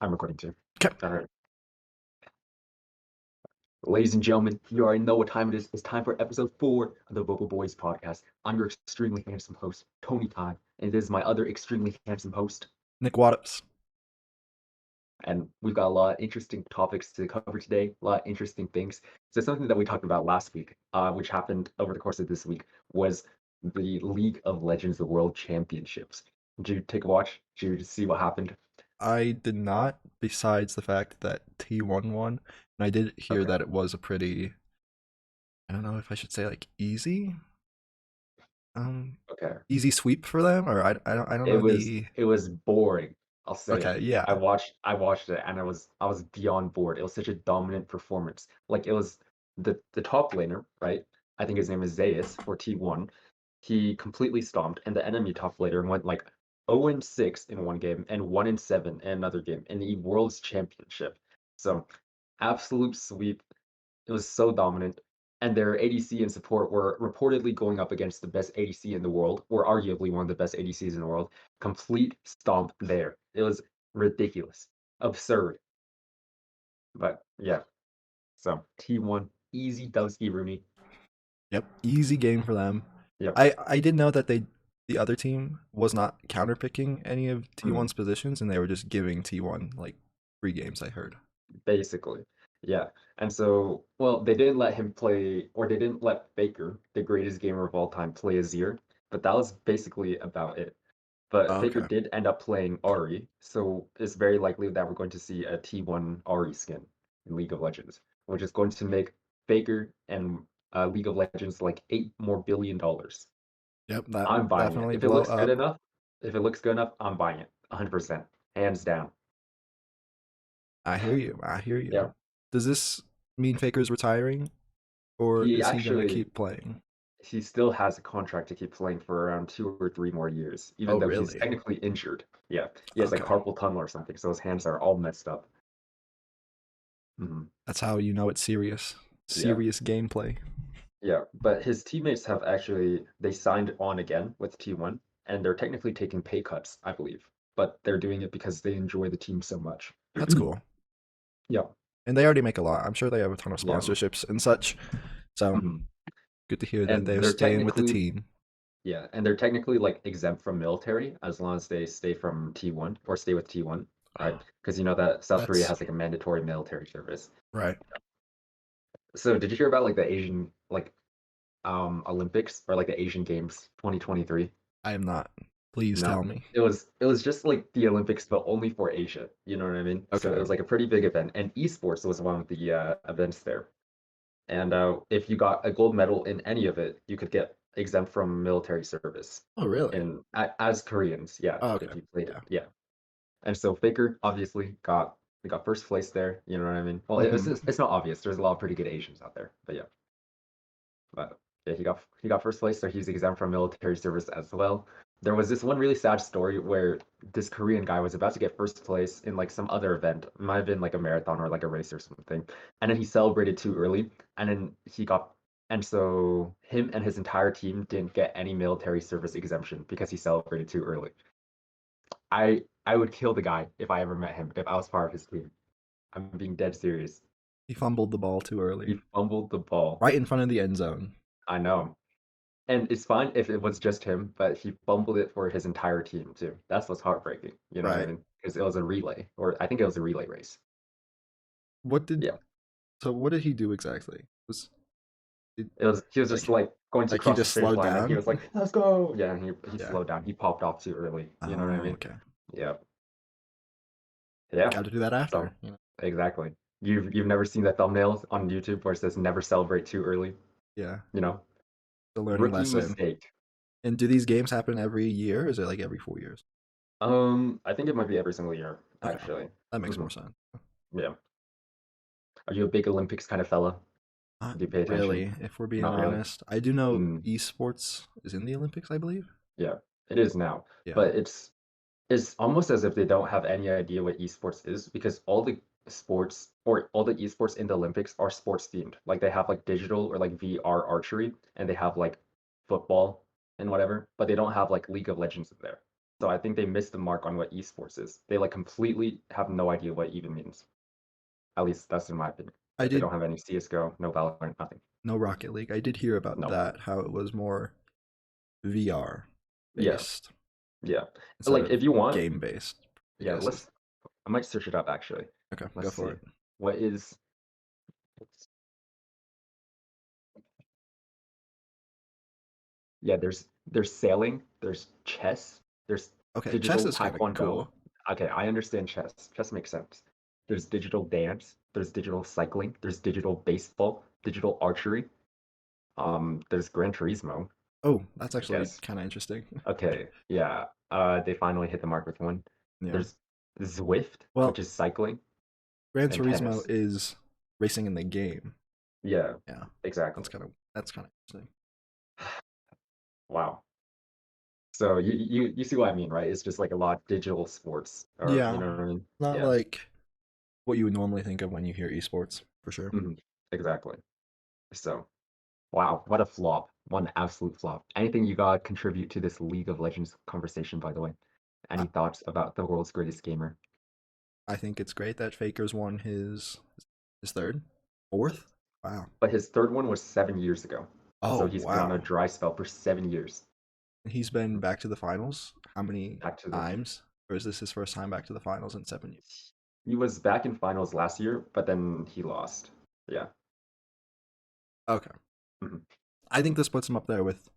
I'm recording too. Okay. All right. Ladies and gentlemen, you already know what time it is. It's time for episode 4 of the Vocal Boys podcast. I'm your extremely handsome host, Tony Todd, and this is my other extremely handsome host. Nick Wattups. And we've got a lot of interesting topics to cover today, a lot of interesting things. So something that we talked about last week, which happened over the course of this week, was the League of Legends, the World Championships. Did you take a watch? Did you see what happened? I did not, besides the fact that T1 won, and I did hear Okay. that it was a pretty, I don't know if I should say like um, Okay. easy sweep for them, or I don't It know was the. it was boring. I'll say it. Okay, yeah, I watched it and I was beyond bored. It was such a dominant performance. Like it was the top laner, right? I think his name is Zeus for T1. He completely stomped, and the enemy top laner went like 0-6 in one game and 1-7 in another game in the World's Championship. So absolute sweep. It was so dominant, and their ADC and support were reportedly going up against the best ADC in the world, or arguably one of the best ADCs in the world. Complete stomp there. It was ridiculous, absurd. But yeah, so T1 easy Dusky Rooney. yep, easy game for them. Yep. I did know that the other team was not counterpicking any of Mhm. T1's positions, and they were just giving T1 like free games. I heard. Basically. Yeah. And so, well, they didn't let him play, or they didn't let Faker, the greatest gamer of all time, play Azir, but that was basically about it. But Faker Okay, did end up playing Ahri, so it's very likely that we're going to see a T1 Ahri skin in League of Legends, which is going to make Faker and League of Legends like $8 more billion. yep, that I'm will buying it. definitely If it blow looks good up. enough, if it looks good enough, I'm buying it. 100%. Hands down. I hear you. I hear Yeah. you. Does this mean Faker's retiring, or He is he gonna actually keep playing? he still has a contract to keep playing for around 2 or 3 more years, even Oh, though he's really? technically injured. Yeah. He has like Okay. carpal tunnel or something, so his hands are all messed up. Mhm. That's how you know it's serious. Yeah. Serious gameplay. Yeah, but his teammates have actually they signed on again with T1, and they're technically taking pay cuts, I believe. But they're doing it because they enjoy the team so much. That's cool. Yeah, And they already make a lot. I'm sure they have a ton of yeah. sponsorships and such. So Mhm. good to hear that And they're they're staying with the technically team. yeah, and they're technically like exempt from military as long as they stay from T1 or stay with T1, right? Because you know that South Korea That's has like a mandatory military service. right. So did you hear about like the Asian like Olympics or like the Asian Games 2023? I am not. Please No. tell me. It was just like the Olympics, but only for Asia. You know what I mean? So it Okay. was like a pretty big event, and esports was one of the events there. And if you got a gold medal in any of it, you could get exempt from military service. Oh, really? And as Koreans, yeah, Oh, if okay. you played it, Yeah. yeah. And so Faker obviously got first place there. You know what I mean? Well, Hmm. it's not obvious. There's a lot of pretty good Asians out there, but yeah. But yeah, he got first place, so he's exempt from military service as well. There was this one really sad story where this Korean guy was about to get first place in like some other event. It might have been like a marathon or like a race or something. And then he celebrated too early, and then and so him and his entire team didn't get any military service exemption because he celebrated too early. I would kill the guy if I ever met him, if I was part of his team. I'm being dead serious. He fumbled the ball too early, He fumbled the ball. right in front of the end zone. I know. And it's fine if it was just him, but he fumbled it for his entire team too. That's what's heartbreaking. You know what I Right. mean? Because it was a relay, or I think it was a relay race. What did Yeah, so? What did he do exactly? Was it he was just like like going to he cross the just finish slowed line, and he down? was like, "Let's go!" Yeah, and he Yeah. slowed down. He popped off too early. You know what I Oh, mean? okay. Yeah, yeah. Got to do that So after. You know. exactly. You've never seen the thumbnails on YouTube where it says "Never celebrate too early." Yeah. You know, The learning rookie lesson. mistake. And do these games happen every year? Or is it like every 4 years? I think it might be every single year Okay, actually. that makes Hmm. more sense. Yeah. Are you a big Olympics kind of fella? Not Do you pay attention? really, if we're being Not really. honest. I do know Mm, esports is in the Olympics, I believe. yeah, it is now, Yeah. but it's almost as if they don't have any idea what esports is because all the esports in the Olympics are sports themed. Like they have like digital or like VR archery, and they have like football and whatever, but they don't have like League of Legends in there. So I think they missed the mark on what esports is. They like completely have no idea what it even means. At least that's in my opinion. I Like they did don't have any CS:GO, no Valorant, nothing. no Rocket League. I did hear about No. that, how it was more VR Yeah, based yeah. instead Like of if you want, game based, I yeah, guess is let's I might search it up actually. okay, Let's go for see. it. What is Yeah, there's sailing, there's chess, there's Okay, chess digital is kind of taekwondo. cool. Okay, I understand chess. Chess makes sense. There's digital dance, there's digital cycling, there's digital baseball, digital archery. There's Gran Turismo, Oh, that's I actually guess. kind of interesting. Okay, yeah. They finally hit the mark with one. Yeah. There's Zwift, which Well, is cycling Gran and Turismo tennis. is racing in the game. Yeah, Yeah, exactly. that's kind of interesting. Wow. So you see what I mean, right? It's just like a lot of digital sports, or you Yeah, know what I mean? not Yeah. like what you would normally think of when you hear esports, for sure. Exactly. So, wow, what a flop. One absolute flop. Anything you got to contribute to this League of Legends conversation, by the way? I, Any thoughts about the world's greatest gamer? I think it's great that Faker's won his third, fourth. Wow. But his third one was 7 years ago. So Oh he's been on a wow. dry spell for 7 years. He's been back to the finals. How many Back to the times? Or is this his first time back to the finals in 7 years? He was back in finals last year, but then he lost. Yeah. Okay. Mhm. I think this puts him up there with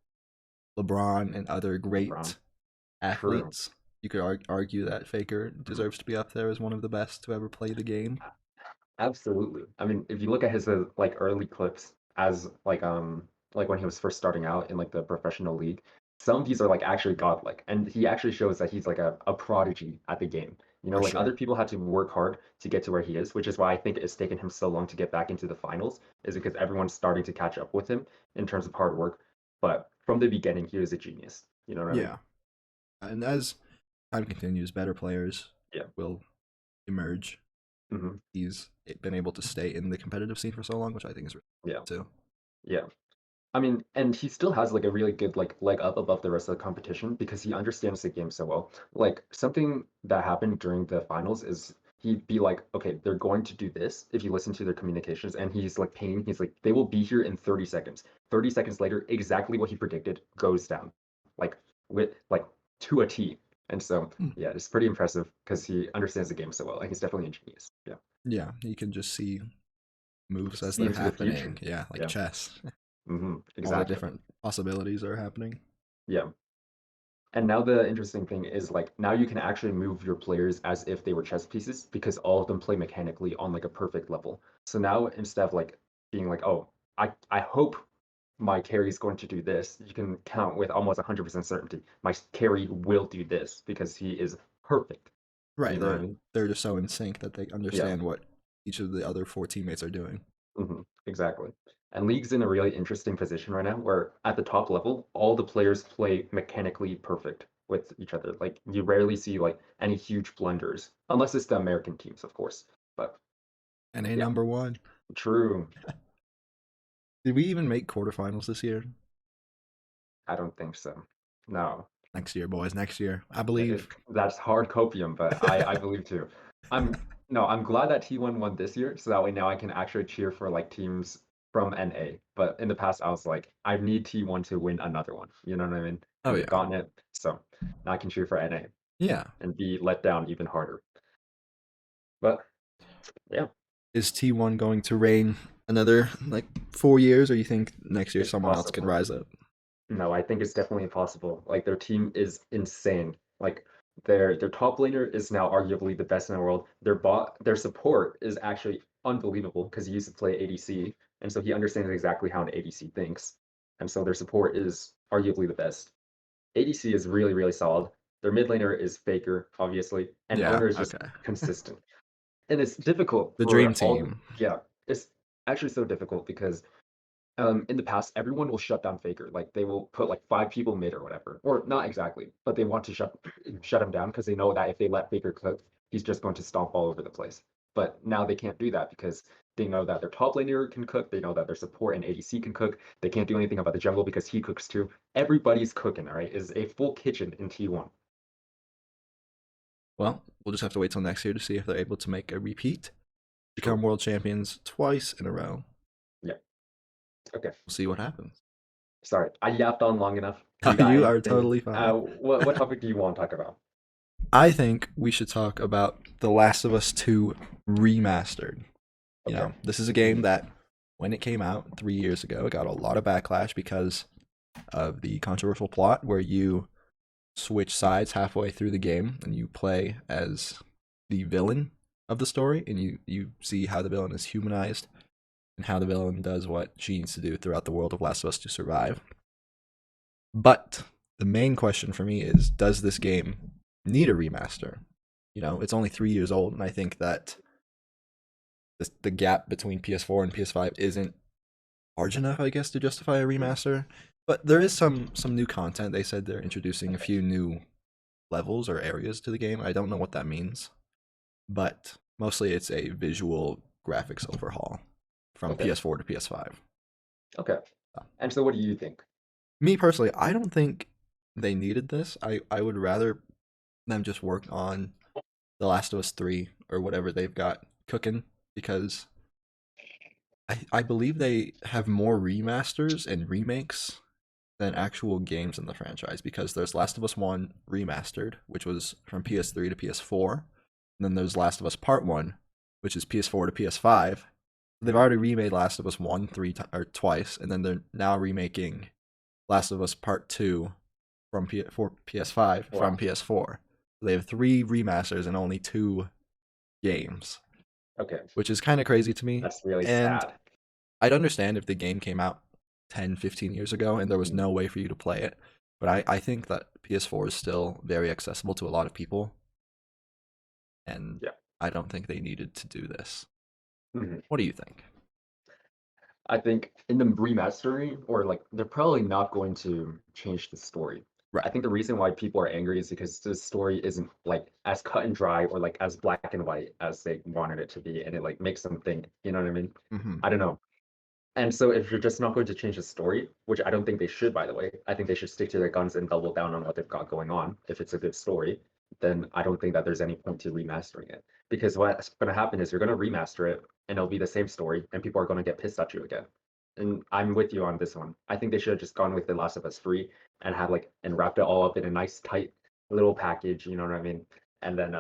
LeBron and other LeBron. great True. athletes. You could argue that Faker Mhm. deserves to be up there as one of the best to ever play the game. Absolutely. I mean, if you look at his like early clips as like when he was first starting out in like the professional league, some of these are like actually godlike, and he actually shows that he's like a prodigy at the game. You know, For like sure. other people had to work hard to get to where he is, which is why I think it's taken him so long to get back into the finals, is because everyone's starting to catch up with him in terms of hard work. But from the beginning, he was a genius. You know what I mean? Yeah. And as time continues, better players Yeah. will emerge. Hmm. He's been able to stay in the competitive scene for so long, which I think is really Yeah. cool too. Yeah. I mean, and he still has like a really good like leg up above the rest of the competition because he understands the game so well. Like something that happened during the finals is he'd be like, okay, they're going to do this if you listen to their communications, and he's like paying, he's like, they will be here in 30 seconds. 30 seconds later, exactly what he predicted goes down. Like with like to a T. And so Hmm. yeah, it's pretty impressive because he understands the game so well. And he's definitely a genius. Yeah. Yeah, you can just see moves as See they're into the future. happening. Yeah, like Yeah. chess. All the Exactly. different possibilities are happening. Yeah. And now the interesting thing is like now you can actually move your players as if they were chess pieces because all of them play mechanically on like a perfect level. So now instead of like being like, oh, I hope my carry is going to do this, you can count with almost 100% certainty. My carry will do this because he is perfect. You Right, know what I mean? they're just so in sync that they Yeah. understand what each of the other four teammates are doing. Exactly. And League's in a really interesting position right now where at the top level, all the players play mechanically perfect with each other. Like you rarely see like any huge blunders, unless it's the American teams, of course. But And a yeah, number one. true. Did we even make quarterfinals this year? I don't think so. No, Next year, boys. Next year, I believe. that's hard copium, but I believe too. I'm no, I'm glad that T1 won this year, so that way now I can actually cheer for like teams from NA. But in the past, I was like, I need T1 to win another one. You know what I mean? Oh And they've yeah, gotten it, so now I can cheer for NA yeah. and be let down even harder. But yeah, Is T1 going to reign another like 4 years, or you think next year it's someone else can possible. rise up? No, I think it's definitely possible. Like their team is insane. Like their top laner is now arguably the best in the world. Their support is actually unbelievable because he used to play ADC, and so he understands exactly how an ADC thinks. And so their support is arguably the best. ADC is really, really solid. Their mid laner is Faker, obviously, and Yeah. owner is just Okay. consistent. And it's difficult The for dream all, team. yeah, it's actually so difficult because in the past, everyone will shut down Faker. Like they will put like five people mid or whatever, or not exactly, but they want to shut him down because they know that if they let Faker cook, he's just going to stomp all over the place. But now they can't do that because they know that their top laner can cook. They know that their support and ADC can cook. They can't do anything about the jungle because he cooks too. Everybody's cooking. All right, is a full kitchen in T1. Well, we'll just have to wait till next year to see if they're able to make a repeat, True. become world champions twice in a row. Yeah. Okay. We'll see what happens. Sorry, I yapped on long enough. Do you got You are anything? totally fine. What topic do you want to talk about? I think we should talk about The Last of Us 2 Remastered. Okay. This is a game that when it came out 3 years ago, it got a lot of backlash because of the controversial plot where you switch sides halfway through the game and you play as the villain of the story and you see how the villain is humanized and how the villain does what she needs to do throughout the world of Last of Us to survive. But the main question for me is, does this game need a remaster? It's only 3 years old, and I think that the gap between PS4 and PS5 isn't large enough, I guess, to justify a remaster. But there is some new content. They said they're introducing a few new levels or areas to the game. I don't know what that means, but mostly it's a visual graphics overhaul from Okay. PS4 to PS5. Okay. And so what do you think? Me personally, I don't think they needed this. I would rather them just work on The Last of Us 3 or whatever they've got cooking because I believe they have more remasters and remakes than actual games in the franchise because there's Last of Us 1 remastered, which was from PS3 to PS4, and then there's Last of Us Part 1, which is PS4 to PS5. They've already remade Last of Us 1 or twice, and then they're now remaking Last of Us Part 2 from PS5 from Wow. PS4. They have 3 remasters and only 2 games, Okay. which is kind of crazy to me. That's really And sad. I'd understand if the game came out 10, 15 years ago and there was Mm. no way for you to play it. But I think that PS4 is still very accessible to a lot of people. And Yeah. I don't think they needed to do this. Mhm. What do you think? I think in the remastering, or like they're probably not going to change the story. I Right. think the reason why people are angry is because the story isn't like as cut and dry or like as black and white as they wanted it to be, and it like makes them think. You know what I mean? Hmm. I don't know. And so if you're just not going to change the story, which I don't think they should, by the way, I think they should stick to their guns and double down on what they've got going on. If it's a good story, then I don't think that there's any point to remastering it. Because what's going to happen is you're going to remaster it and it'll be the same story and people are going to get pissed at you again. And I'm with you on this one. I think they should have just gone with The Last of Us 3 and had like and wrapped it all up in a nice tight little package, you know what I mean? And then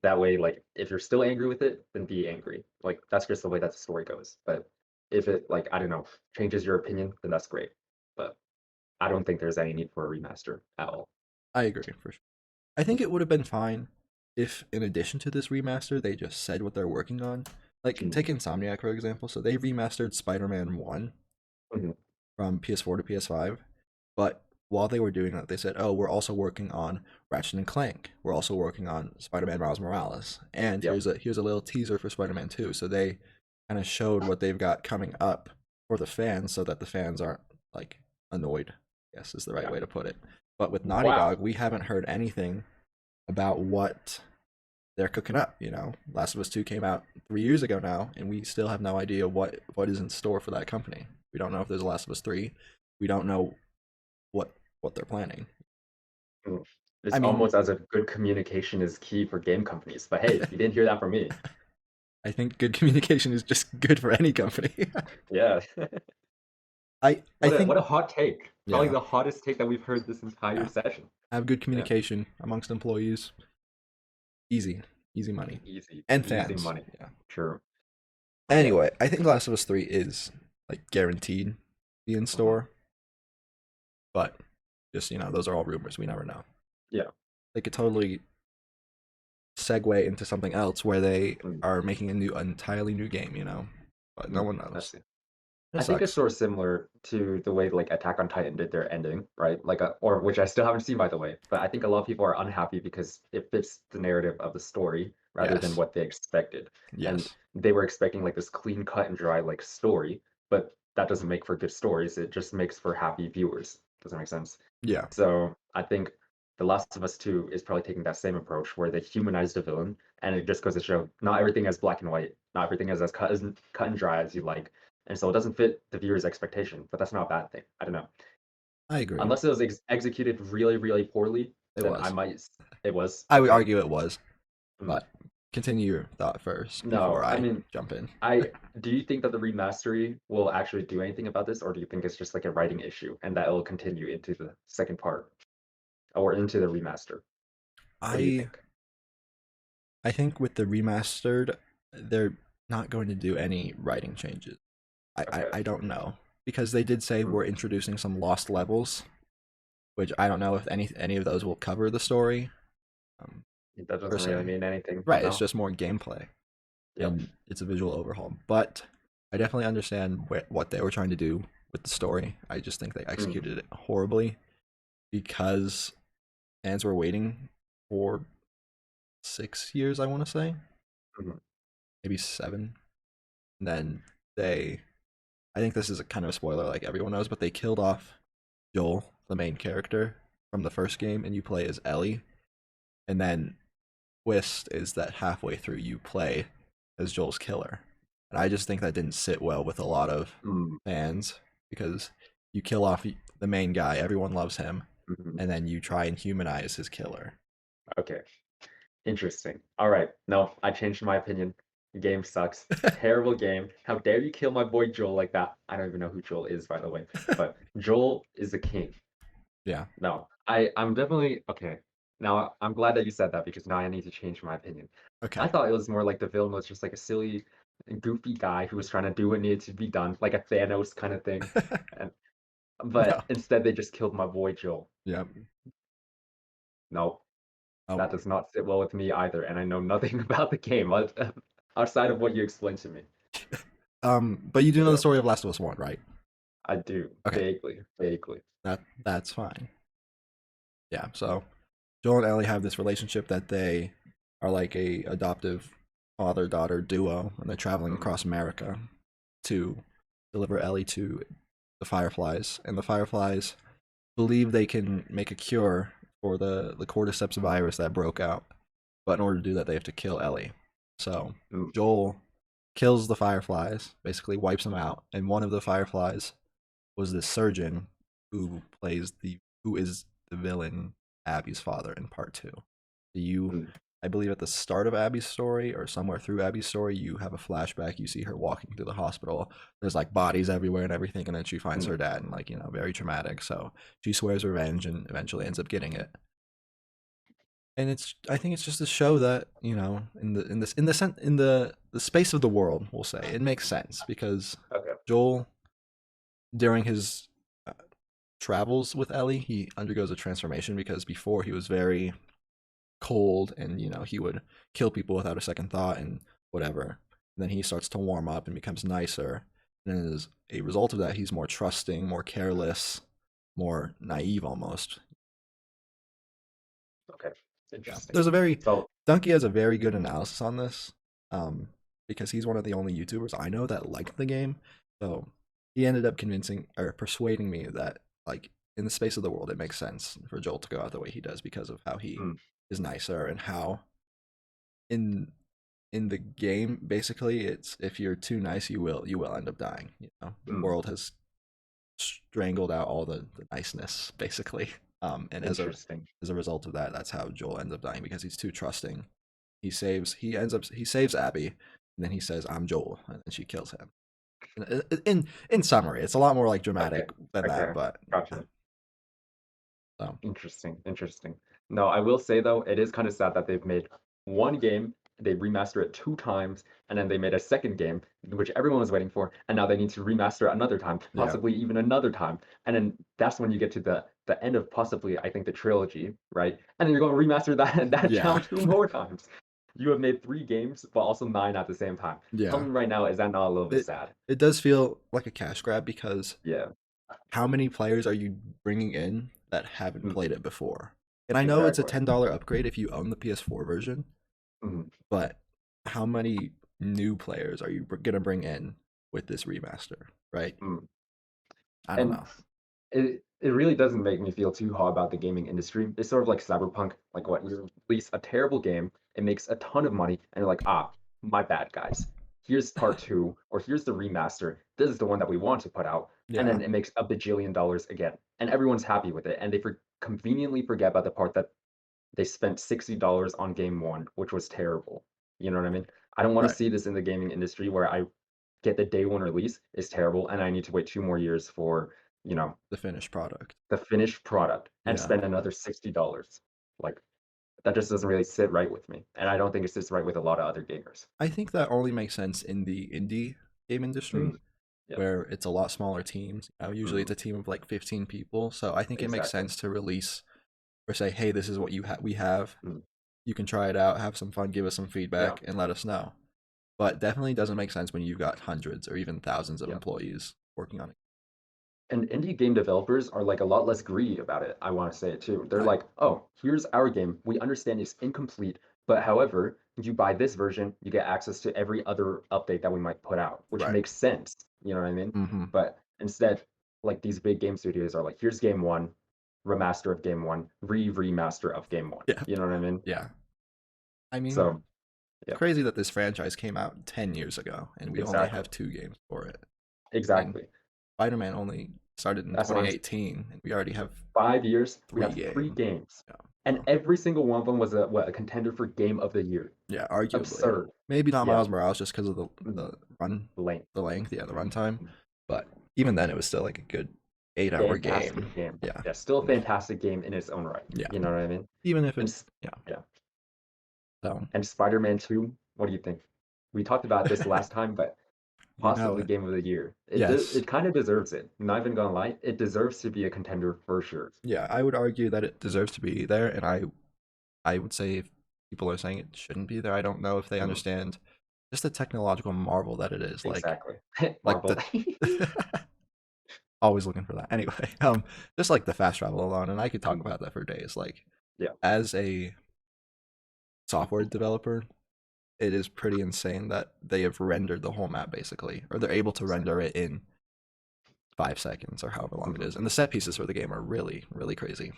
that way, like, if you're still angry with it, then be angry. Like, that's just the way that the story goes. But if it, like, I don't know, changes your opinion, then that's great. But I don't think there's any need for a remaster at all. I agree for sure. I think it would have been fine if, in addition to this remaster, they just said what they're working on. Like, Mm, take Insomniac, for example. So they remastered Spider Man 1 mhm, from PS4 to PS5. But while they were doing that, they said, "Oh, we're also working on Ratchet and Clank. We're also working on Spider-Man Miles Morales, and yep. here's a little teaser for Spider-Man 2." So they kind of showed what they've got coming up for the fans, so that the fans aren't like annoyed. I guess is the right Yeah. way to put it. But with Naughty Wow. Dog, we haven't heard anything about what they're cooking up. Last of Us 2 came out 3 years ago now, and we still have no idea what is in store for that company. We don't know if there's a Last of Us 3. We don't know what what they're planning. Mm. It's I mean, almost as if good communication is key for game companies. But hey, you didn't hear that from me. I think good communication is just good for any company. Yeah. I What think a hot take. Probably yeah, the hottest take that we've heard this entire yeah. session. Have good Yeah. communication amongst employees. Easy, easy money, Easy, and easy fans. money. Yeah. True. Okay. Anyway, I think Last of Us 3 is like guaranteed to be in Uh-huh. store, but just those are all rumors. We never know. Yeah. They could totally segue into something else where they Mm. are making a entirely new game. But no Mm, one I knows. see. It I think it's sucks. sort of similar to the way like Attack on Titan did their ending, right? Like, or which I still haven't seen by the way. But I think a lot of people are unhappy because it fits the narrative of the story rather than Yes. what they expected. And Yes. they were expecting like this clean cut and dry like story, but that doesn't make for good stories. It just makes for happy viewers. Doesn't make sense. Yeah. So I think The Last of Us 2 is probably taking that same approach where they humanize the villain, and it just goes to show not everything is black and white, not everything is as cut and dry as you like, and so it doesn't fit the viewer's expectation. But that's not a bad thing. I don't know. I agree. Unless it was executed really, really poorly, It then I was. might. It was I would okay. argue it was, Mm. but continue your thought first before No, I I mean, jump in. I do you think that the remastery will actually do anything about this, or do you think it's just like a writing issue and that it'll continue into the second part or into the remaster? What do you I think? I think with the remastered, they're not going to do any writing changes. Okay. I don't know because they did say Mm. we're introducing some lost levels, which I don't know if any of those will cover the story um, That per doesn't really se. mean anything, Right, it's no? just more gameplay Yep. and it's a visual overhaul. But I definitely understand what they were trying to do with the story. I just think they Mm. executed it horribly because fans were waiting for 6 years. I want to say Mhm. maybe seven. And then they, I think this is a kind of a spoiler, like everyone knows, but they killed off Joel, the main character from the first game, and you play as Ellie. And then twist is that halfway through you play as Joel's killer. And I just think that didn't sit well with a lot of Mm. fans because you kill off the main guy, everyone loves him, Mhm. and then you try and humanize his killer. Okay. Interesting. All right. No, I changed my opinion. The game sucks. Terrible game. How dare you kill my boy Joel like that? I don't even know who Joel is, by the way. But Joel is the king. Yeah. No, I'm definitely okay. Now I'm glad that you said that because now I need to change my opinion. I Okay. thought it was more like the villain was just like a silly, goofy guy who was trying to do what needed to be done, like a Thanos kind of thing. And No. but instead they just killed my boy Joel. Yeah. No, Oh. that does not sit well with me either, and I know nothing about the game outside of what you explained to me. But you do know the Yeah, story of Last of Us One, right? I do Okay. vaguely, vaguely. That's fine. Yeah. So Joel and Ellie have this relationship that they are like a adoptive father daughter duo, and they're traveling Mm, across America to deliver Ellie to the Fireflies, and the Fireflies believe they can make a cure for the cordyceps virus that broke out. But in order to do that, they have to kill Ellie. So mm, Joel kills the Fireflies, basically wipes them out, and one of the Fireflies was this surgeon who is the villain Abby's father in part two. You, mm, I believe, at the start of Abby's story or somewhere through Abby's story, you have a flashback. You see her walking through the hospital. There's like bodies everywhere and everything, and then she finds mm, her dad, and like very traumatic. So she swears revenge and eventually ends up getting it. And I think it's just to show that in the space of the world, we'll say it makes sense because okay. Joel during his uh, travels with Ellie, he undergoes a transformation because before he was very cold and he would kill people without a second thought and whatever. And then he starts to warm up and becomes nicer. And as a result of that, he's more trusting, more careless, more naive almost. Okay. Yeah. Interesting. There's a very So, Donkey has a very good analysis on this. Because he's one of the only YouTubers I know that liked the game. So he ended up convincing or persuading me that like in the space of the world it makes sense for Joel to go out the way he does because of how he mm, is nicer and how in in the game basically it's if you're too nice you will end up dying. The mm, world has strangled out all the niceness basically. And interesting. as a result of that, that's how Joel ends up dying because he's too trusting. He saves Abby, and then he says, "I'm Joel," and then she kills him. In summary, it's a lot more like Okay. dramatic than that, Okay. but yeah. Gotcha. So Interesting. Interesting. No, I will say though, it is kind of sad that they've made one game, they remaster it two times, and then they made a second game, which everyone was waiting for, and now they need to remaster it another time, yeah, possibly even another time. And then that's when you get to the end of possibly, I think, the trilogy, right? And then you're going to remaster that yeah, down two more times. You have made three games, but also nine at the same time. Tell yeah. me right now, is that not a little bit It sad? it does feel like a cash grab because Yeah. how many players are you bringing in that haven't Mm, played it before? And I know it's a exactly. $10 upgrade if you own the PS4 version, Mhm. but how many new players are you gonna bring in with this remaster? Right? Mm. I don't And know. it really doesn't make me feel too hot about the gaming industry. It's sort of like Cyberpunk, like what you release a terrible game, it makes a ton of money, and you're like, ah, my bad, guys. Here's part two, or here's the remaster. This is the one that we want to put out, and Yeah, then it makes a bajillion dollars again, and everyone's happy with it, and they conveniently forget about the part that they spent $60 on game one, which was terrible. You know what I mean? I don't want to Right. see this in the gaming industry where I get the day one release is terrible and I need to wait 2 more years for, you know, The finished product. the finished product and Yeah. spend another $60. Like that just doesn't really sit right with me. And I don't think it sits right with a lot of other gamers. I think that only makes sense in the indie game industry Mm, yeah. where it's a lot smaller teams. Usually Mm, it's a team of like 15 people. So I think it makes exactly. sense to release or say, hey, this is what we have. Mm, You can try it out, have some fun, give us some yeah. feedback, and let us know. But definitely doesn't make sense when you've got hundreds or even thousands of Yeah. employees working on it. And indie game developers are like a lot less greedy about it. I want to say it too. They're Right. like, oh, here's our game. We understand it's incomplete, but however, you buy this version, you get access to every other update that we might put out, which Right. makes sense. You know what I mean? Mm-hmm. But instead, like these big game studios are like, here's game one, remaster of game one, remaster of game one. Yeah. You know what I mean? Yeah. I mean, So it's yeah, crazy that this franchise came out 10 years ago and we only exactly, have 2 games for it. I mean, exactly. Spider-Man only started in That's what I'm 2018 and we already have 5 years. We three have three games. games, Yeah. and So, every single one of them was a contender for game of the year. yeah, arguably. Absurd. Maybe not Yeah. Miles Morales just because of the Mm. the run Length. the length, yeah, the runtime. Mm. But even then it was still like a good 8 hour game. Fantastic game. Yeah. Yeah, still a Yeah. fantastic game in its own right. Yeah. You know what I mean? Even if And it yeah. yeah. So And Spider-Man 2, what do you think? We talked about this last time, but you know possibly it. game of the year. Yes. It kind of deserves it. Not even gonna lie, it deserves to be a contender for sure. Yeah, I would argue that it deserves to be there, and I would say if people are saying it shouldn't be there, I don't know if they Mm, understand just the technological marvel that it is. exactly. Like Marvel. the always looking for that. Anyway, just like the fast travel alone, and I could talk Mm, about that for days. Like yeah. as a software developer, it is pretty insane that they have rendered the whole map basically, or they're able to render it in 5 seconds or however long it Mhm. is. And the set pieces for the game are really, really crazy.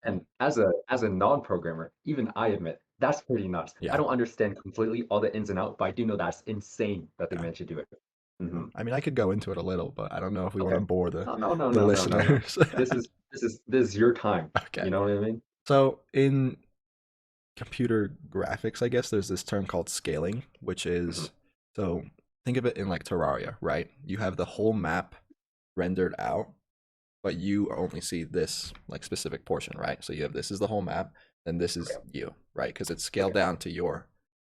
And as a non-programmer, even I admit that's pretty nuts. I Yeah, don't understand completely all the ins and outs, but I do know that's insane that they yeah. managed to do it. Hmm. I mean, I could go into it a little, but I don't know if we want Okay. to bore the No, no, no, the no, no, no, no. listeners. This is your time. Okay. You know what I mean? So in computer graphics, I guess there's this term called scaling, which Mhm. is so think of it in like Terraria, right? You have the whole map rendered out, but you only see this like specific portion, right? So you have this is the whole map, then this is Okay. you, right? Because it's scaled Okay. down to your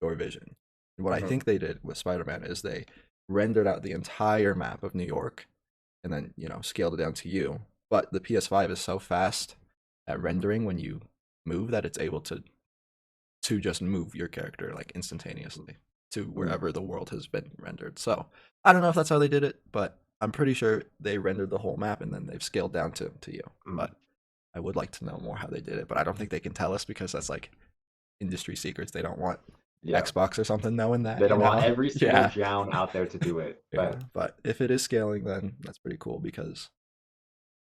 vision. And what I Hmm. think they did with Spider-Man is they rendered out the entire map of New York and then, scaled it down to you. But the PS5 is so fast at rendering when you move that it's able to just move your character like instantaneously to Mm. wherever the world has been rendered. So I don't know if that's how they did it, but I'm pretty sure they rendered the whole map and then they've scaled down to you. Mm. But I would like to know more how they did it, but I don't think they can tell us because that's like industry secrets. They don't want Yeah. Xbox or something knowing that, They don't want every single Yeah. Jown out there to do it. Yeah. But But if it is scaling, then that's pretty cool because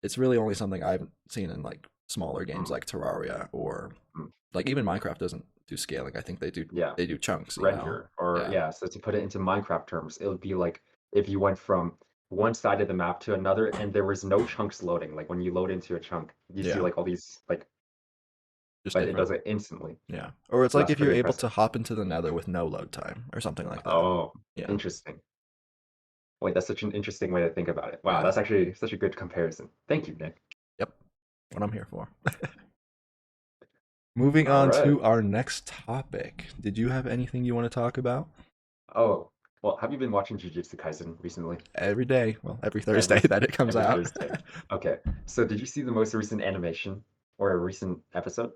it's really only something I've seen in like smaller games mm, like Terraria or mm, like even Minecraft doesn't do scaling. I think yeah, they do chunks. render or Yeah. yeah. So to put it into Minecraft terms, it would be like if you went from one side of the map to another and there was no chunks loading. Like when you load into a chunk, you see Yeah. like all these like, Just but it different. does it instantly. Yeah. Or it's So like that's if you're pretty able impressive. to hop into the Nether with no load time or something like that. Oh, Yeah. interesting. Wait, that's such an interesting way to think about it. Wow, Yeah. that's actually such a good comparison. Thank you, Nick. Yep. What I'm here for. Moving All on right. to our next topic. Did you have anything you want to talk about? Oh, well, have you been watching Jujutsu Kaisen recently? Every day. Well, every Every Thursday that it comes every out. Thursday. Okay. So did you see the most recent animation or a recent episode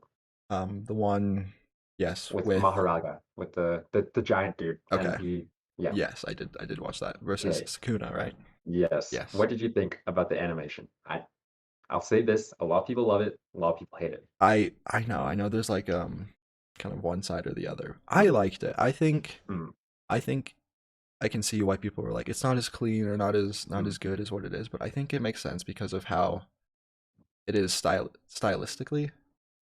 The one, yes, with with Maharaga, with the giant dude, and okay. he, yeah. Yes, I did watch that versus Okay. Sukuna, right? Yes. Yes. What did you think about the animation? I'll say this, a lot of people love it, a lot of people hate it. I know there's like kind of one side or the other. I liked it. Mm, I think I can see why people were like it's not as clean or not mm, as good as what it is, but I think it makes sense because of how it is stylistically.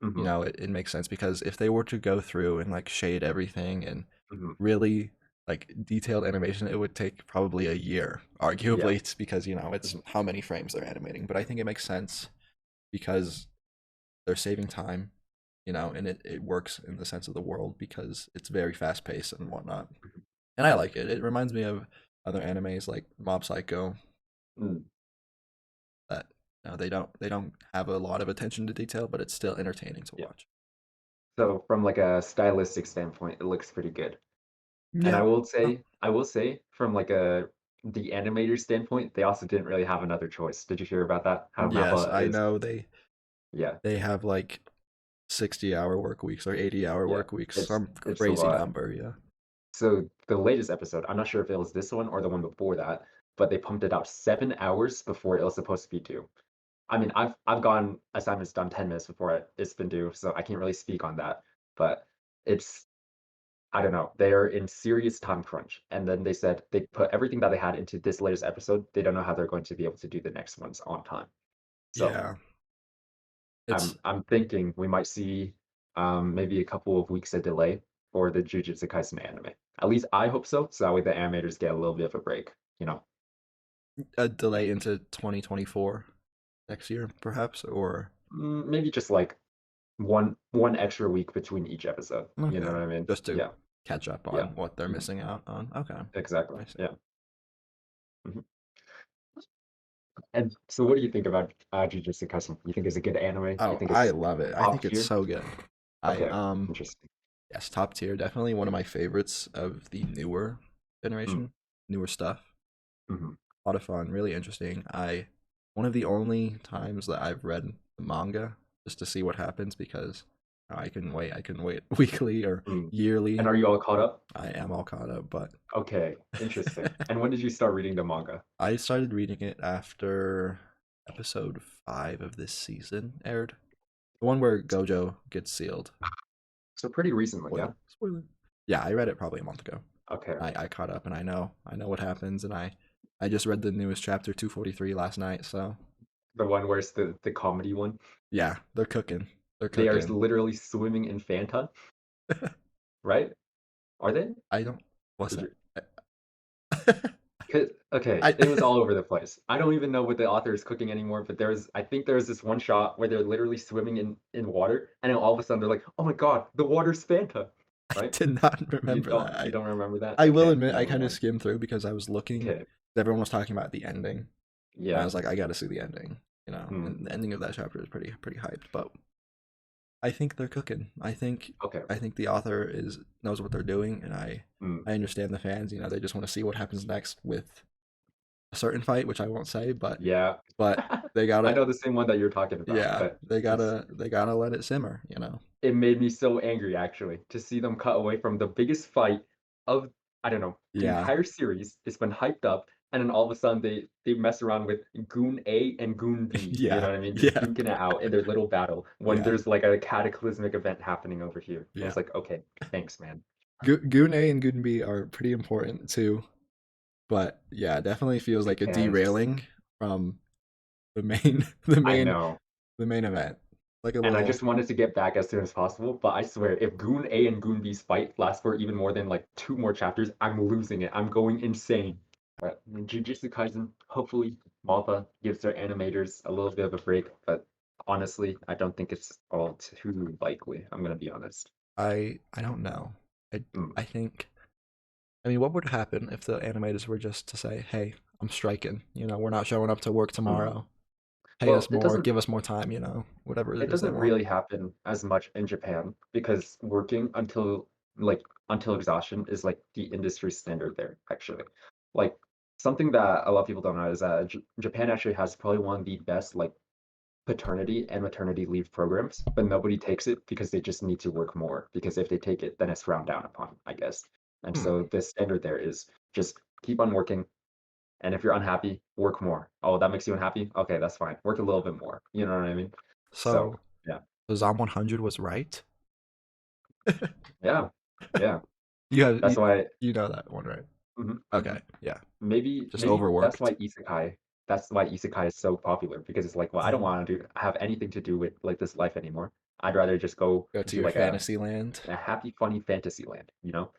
mhm, It makes sense because if they were to go through and like shade everything and mhm. really like detailed animation, it would take probably a year, Yeah. arguably, it's because it's Mhm, how many frames they're animating. But I think it makes sense because they're saving time and it works in the sense of the world because it's very fast paced and whatnot. And I like it. It reminds me of other animes like Mob Psycho Mm, that they don't have a lot of attention to detail, but it's still entertaining to yeah. watch. So from like a stylistic standpoint, it looks pretty good. And Yeah. Oh, I will say from like a the animator standpoint, they also didn't really have another choice. Did you hear about that? How yes, MAPPA I is, know they yeah, they have like 60-hour work weeks or 80-hour yeah, work weeks, some it's a crazy lot. number. Yeah. So the latest episode, I'm not sure if it was this one or the one before that, but they pumped it out 7 hours before it was supposed to be due. I mean, I've gotten assignments done 10 minutes before it's been due, so I can't really speak on that. But it's I don't know. They're in serious time crunch. And then they said they put everything that they had into this latest episode. They don't know how they're going to be able to do the next ones on time. So Yeah. It's I'm thinking we might see maybe a couple of weeks of delay for the Jujutsu Kaisen anime. At least I hope so. So that way the animators get a little bit of a break, you know. a delay into 2024 next year, perhaps, or Maybe just like one extra week between each episode. You know okay, what I mean? just to Yeah. catch up Yeah. on what they're Mhm. missing out on. Okay, Exactly. I see. Yeah. Mhm. And so what do you think about Jujutsu Kaisen? You think it's a good anime? You Oh, think I it's love it. I top think it's tier? so good. I Okay, interesting. yes, top tier. Definitely one of my favorites of the newer Mm, generation, newer stuff. mhm. A lot of fun, really interesting. I one of the only times that I've read the manga just to see what happens because I can wait. I can wait weekly or Mm. And yearly. are you all caught up? I am all caught up, but Okay, interesting. And when did you start reading the manga? I started reading it after episode 5 of this season aired. The one where Gojo gets sealed. So pretty recently, yeah? Spoiler. Spoiler. Yeah, I read it probably a month ago. Okay. I caught up and I know what happens and I just read the newest chapter 243 last night, so The one where it's the comedy one. yeah, they're cooking. They're They are cooking. literally swimming in Fanta, right? Are they? I don't what's Did that? you? Okay, I it was all over the place. I don't even know what the author is cooking anymore, but I think there was this one shot where they're literally swimming in water, and then all of a sudden they're like, "Oh my God, the water's Fanta," right? did not remember that. You don't remember that? I will Okay, admit I never kind of mind. skimmed through because I was looking Okay, everyone was talking about the ending. And I yeah. was like, I got to see the ending, Hmm. and the ending of that chapter is pretty hyped. But I think they're cooking. Okay. I think the author is knows what they're doing, and Hmm. I understand the fans. They just want to see what happens next with a certain fight, which I won't say, Yeah. but they I gotta, know the same one that you're talking about, yeah, but they it's gotta they gotta let it simmer. it made me so angry actually to see them cut away from the biggest fight of I don't know, the Yeah, entire series. It's been hyped up, and then all of a sudden they mess around with Goon A and Goon B. You know yeah, what I mean? Just yeah, duking it out in their little battle when yeah, there's like a cataclysmic event happening over here. I yeah. was like, okay, thanks, man. Goon A and Goon B are pretty important too, but yeah, it definitely feels I like a guess. derailing from the main the I main know. the main event. Like a And I little just wanted to get back as soon as possible, but I swear, if Goon A and Goon B's fight lasts for even more than like two more chapters, I'm losing it. I'm going insane. But Jujutsu Kaisen, hopefully, MAPPA gives their animators a little bit of a break, but honestly, I don't think it's all too likely. I'm gonna be honest. I don't know. I Mm, I think I mean what would happen if the animators were just to say, "Hey, I'm striking. We're not showing up to work mm. tomorrow. Pay Well, us more, give us more time, whatever it it is they doesn't want." really happen as much in Japan because working like until exhaustion is like the industry standard there, actually. Like something that a lot of people don't know is that Japan actually has probably one of the best like paternity and maternity leave programs, but nobody takes it because they just need to work more. Because if they take it, then it's frowned down upon, I guess. And Hmm. so the standard there is just keep on working. And if you're unhappy, work more. Oh, that makes you unhappy? Okay, that's fine. Work a little bit more. You know what I mean? So So, yeah. the Zom 100 was right. Yeah, yeah. You have That's you, why you know that one, right? mhm, Okay, mhm. yeah. Just Maybe overworked. that's why isekai is so popular because it's like, well, I don't Oh, wanna have anything to do with, like, this life anymore. I'd rather just go go to into, your like, fantasy land a happy, funny fantasy land, you know?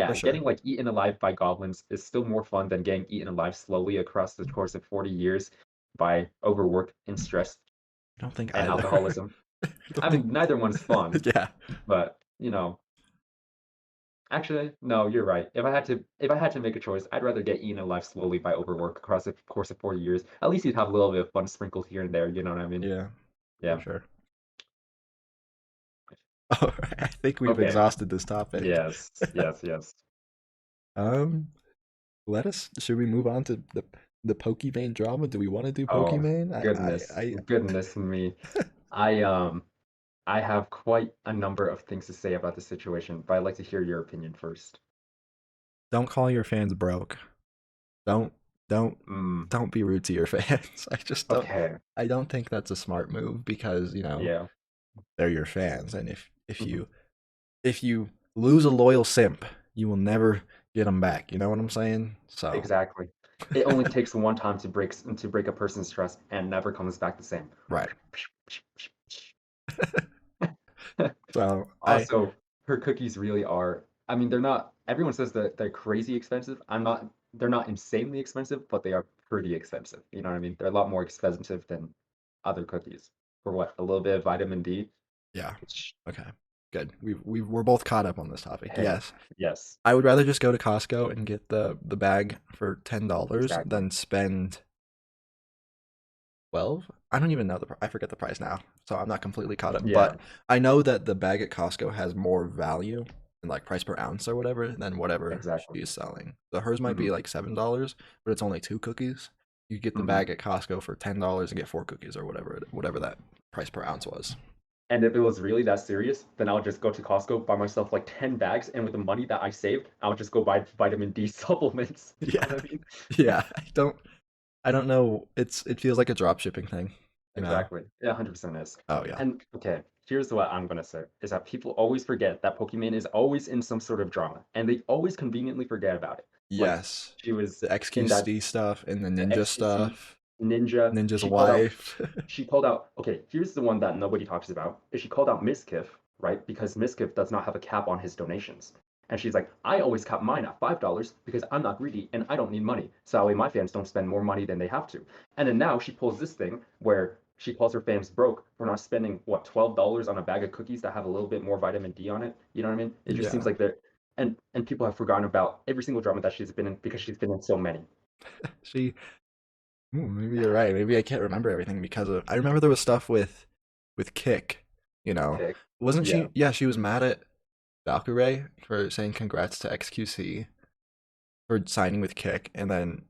for Yeah, sure. getting, like, eaten alive by goblins is still more fun than getting eaten alive slowly across the course of 40 years by overwork and stress I don't think and either. alcoholism. Don't I think. mean, neither one's fun, Yeah, but actually, no, you're right. If I had to make a choice, I'd rather get eaten alive slowly by overwork across the course of 40 years. At least you'd have a little bit of fun sprinkled here and there, you know what I mean? yeah, for Yeah. sure. All right, I think we've Okay. exhausted this topic. Yes. Yes, yes. Um, let us. Should we move on to the Pokimane drama? Do we want to do Oh, Pokimane? goodness. Goodness me. I um I have quite a number of things to say about the situation, but I'd like to hear your opinion first. Don't call your fans broke. Don't don't Mm, don't be rude to your fans. I just don't. okay. I don't think that's a smart move because Yeah. they're your fans, and if Mhm. you lose a loyal simp, you will never get them back. You know what I'm saying? So Exactly. It only takes one time to break a person's trust and never comes back the same. right. So I Also, her cookies really are, I mean, they're not, everyone says that they're crazy expensive. They're not insanely expensive, but they are pretty expensive. You know what I mean? They're a lot more expensive than other cookies. For what? A little bit of vitamin D? yeah. Which, Okay. Good. We're both caught up on this topic. hey, Yes. yes, I would rather just go to Costco and get the bag for $10 exactly. than spend 12. I don't even know I forget the price now. So I'm not completely caught up, Yeah, but I know that the bag at Costco has more value in like price per ounce or whatever than whatever exactly. she's selling. So hers might Hmm. be like $7, but it's only two cookies. You get the Hmm. bag at Costco for $10 and get four cookies or whatever that price per ounce was. And if it was really that serious, then I would just go to Costco, buy myself like 10 bags, and with the money that I saved, I would just go buy vitamin D supplements. You know Yeah. what I mean? Yeah. I don't know. It feels like a drop shipping thing, you know. Exactly. Yeah, 100% is. Oh yeah. And okay, here's what I'm gonna say is that people always forget that Pokimane is always in some sort of drama, and they always conveniently forget about it. Like Yes. she was The in that XQC stuff and the ninja XQC stuff. Ninja. Ninja's She called out. wife. She called out. Okay, here's the one that nobody talks about. Is she called out Miskiff, right? Because Miskiff does not have a cap on his donations. And she's like, I always cap mine at $5 because I'm not greedy and I don't need money. So that way my fans don't spend more money than they have to. And then now she pulls this thing where she calls her fans broke for not spending what $12 on a bag of cookies that have a little bit more vitamin D on it. You know what I mean? It just seems Yeah. like they're and people have forgotten about every single drama that she's been in because she's been in so many. She maybe you're right. Maybe I can't remember everything because of I remember there was stuff with Kick, you know. Okay. Wasn't Yeah. she yeah, she was mad at Valkyrie for saying congrats to XQC for signing with Kick and then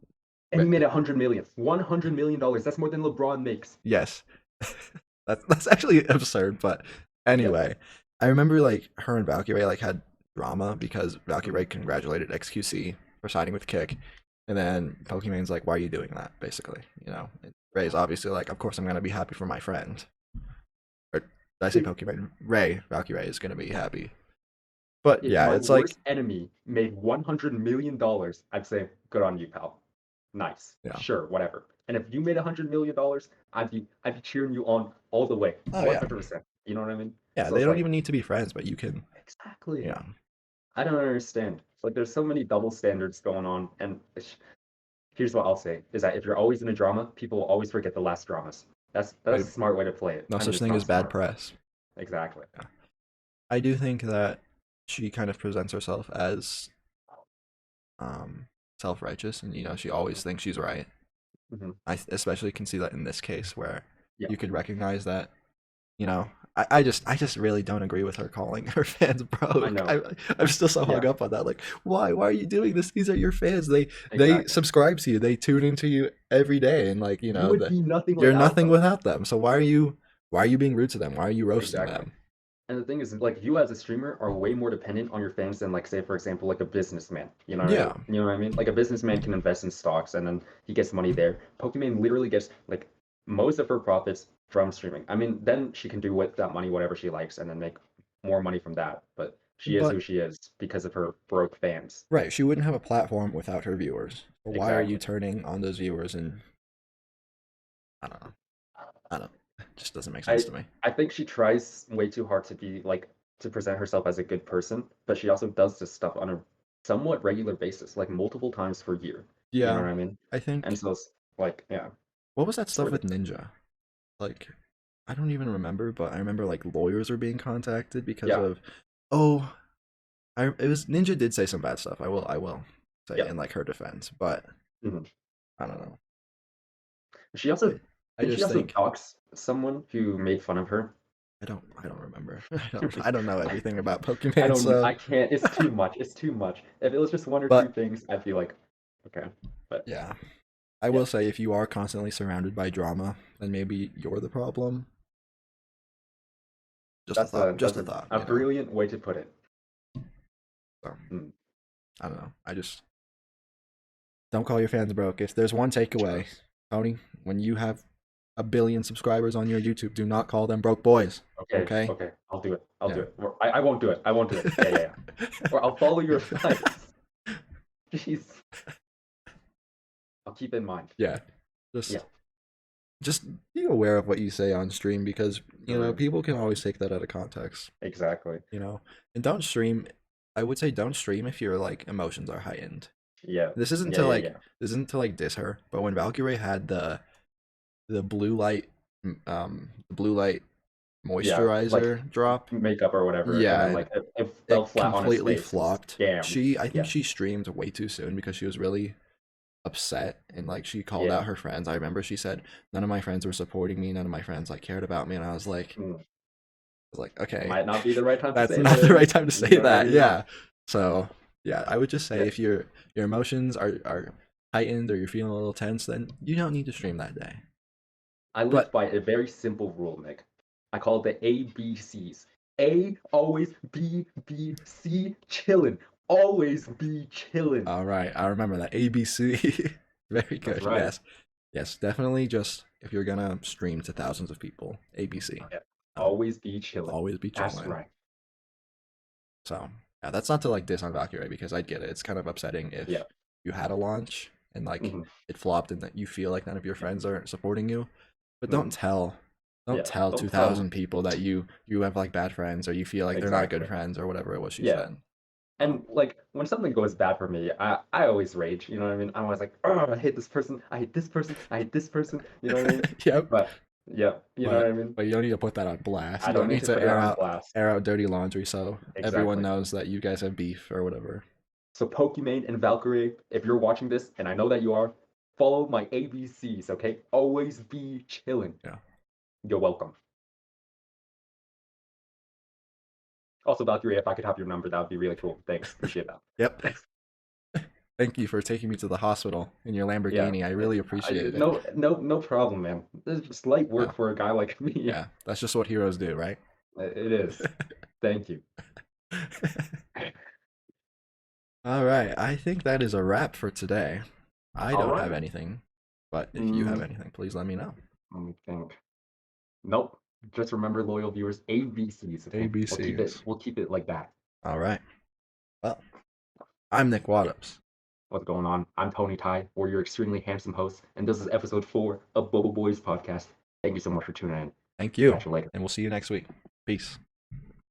And he made 100 million. $100 million. That's more than LeBron makes. yes. That's actually absurd, but Yes. anyway, I remember like her and Valkyrie like had drama because Mhm. Valkyrie congratulated XQC for signing with Kick, and then Pokemon's like, "Why are you doing that?" Basically, And Ray's obviously like, "Of course I'm gonna be happy for my friend." Or did I say If Pokemon? Valkyrie is gonna be happy, but if yeah, my it's like worst enemy made $100 million, I'd say, good on you, pal. Nice. yeah, Sure, whatever. And if you made $100 million, I'd be cheering you on all the way. oh yeah, 100%. You know what I mean? yeah. So They it's don't like, even need to be friends, but you can, exactly. yeah. I don't understand. Like there's so many double standards going on, and here's what I'll say is that if you're always in a drama, people will always forget the last dramas. That's Wait, a smart way to play it. no I mean, such it's thing not as bad smart. press. Exactly. Yeah. I do think that she kind of presents herself as um, self-righteous, and she always thinks she's right. Hmm. I especially can see that in this case where Yeah, you could recognize that. I just really don't agree with her calling her fans I broke. know. I'm still so Yeah, hung up on that. Like, why are you doing this? These are your fans. They exactly. subscribe to you. They tune into you every day, and like You would that be nothing you're without nothing them. without them. So why are you being rude to them? Why are you roasting Exactly. them? And the thing is, like, you as a streamer are way more dependent on your fans than, like, say, for example, like a businessman. Yeah, You know what I mean? Like a businessman can invest in stocks and then he gets money there. Pokimane literally gets like most of her profits from streaming. I mean, then she can do with that money whatever she likes and then make more money from that. But she is who but she is because of her broke fans. right, she wouldn't have a platform without her viewers. So why are you Exactly. turning on those viewers? And I don't know. I don't. It just doesn't make sense I to me. I think she tries way too hard to be like to present herself as a good person, but she also does this stuff on a somewhat regular basis, like multiple times per year. You know Yeah, what I mean? I And think so it's like, yeah, what was that it's stuff really with Ninja? Like, I don't even remember, but I remember like lawyers were being contacted because Yeah, of oh, it was Ninja did say some bad stuff. I will say yeah. in like her defense, but Mhm. I don't know. She I also I didn't she just also think dox someone who made fun of her? I don't remember. I don't know everything about I Pokimane, don't so I can't. It's too much. It's too much. If it was just one or two but things, I'd be like, okay. But yeah. I yeah, will say if you are constantly surrounded by drama, then maybe you're the problem. Just a that's thought. a Just that's a a, thought, a brilliant way to put it. So Mm, I don't know. I just don't call your fans broke. If there's one takeaway, trust. Tony, when you have a billion subscribers on your YouTube, do not call them broke boys. Okay, Okay? okay. I'll do it. I'll do Yeah. it. Or I won't do it. I won't do it. Yeah, yeah, yeah. Or I'll follow your advice. Jeez. I'll keep in mind. Yeah. Yeah. Just be aware of what you say on stream because, Mm, people can always take that out of context, exactly. you know. And don't stream I would say don't stream if your like emotions are heightened. Yeah. This isn't Yeah, to yeah, like yeah. this isn't to like diss her, but when Valkyrie had the blue light the blue light Yeah. Like moisturizer drop, makeup or whatever, and yeah, then and like it fell it flat on his completely face and flopped. scammed. I think Yeah. she streamed way too soon because she was really upset and like she called Yeah. out her friends. I remember she said none of my friends were supporting me, none of my friends like cared about me, and Mm. I was like, okay, Might not be the right time to that's say not the right this. time to say that. Maybe not. Yeah. So yeah, I would just Yeah. say if your emotions are heightened or you're feeling a little tense, then you don't need to stream that day. I live But by a very simple rule, Nick. I call it the ABCs. A, always, B, C, chillin'. Always be chillin'. all right, I remember that ABC. Very That's good. right. Yes, definitely. Just if you're gonna stream to thousands of people, ABC. Yeah. Um, Always be chillin'. always be That's chilling. right. So yeah, that's not to like diss on Valkyrie because I get it. It's kind of upsetting Yeah. if you had a launch and like Hmm. it flopped and that you feel like none of your Yeah. friends are supporting you. But Hmm. don't Yeah. tell Don't two tell 'em. thousand people that you have like bad friends or you feel like they're not good Exactly. friends or whatever it was she Yeah. said. And like when something goes bad for me, I always rage. You know what I mean? I'm always like, oh, I hate this person. I hate this person. I hate this person. You know what I mean? Yep. But yeah, you know what I mean? But you don't need to put that on blast. I You don't don't need need to to put it on blast. air out dirty laundry so everyone Exactly. knows that you guys have beef or whatever. So Pokimane and Valkyrie, if you're watching this, and I know that you are, follow my ABCs, okay? Always be chillin'. Yeah. You're welcome. Also, Valkyrie, if I could have your number, that would be really cool. Thanks. Appreciate that. Yep. Thanks. Thank you for taking me to the hospital in your Yeah. Lamborghini. I really appreciate it. No problem, man. This is just light Yeah. work for a guy like me. Yeah. That's just what heroes do, right? It is. Thank you. All right. I think that is a wrap for today. I All don't have right. anything, but if you have Mm, anything, please let me know. let me think. Nope. Just remember, loyal viewers, ABCs, okay? ABCs. We'll keep it like that. All right. Well, I'm Nick Waddups. What's going on? I'm Tony Tai, or your extremely handsome host, and this is episode 4 of Bobo Boys Podcast. Thank you so much for tuning in. Thank you. Catch you later. And we'll see you next week. Peace.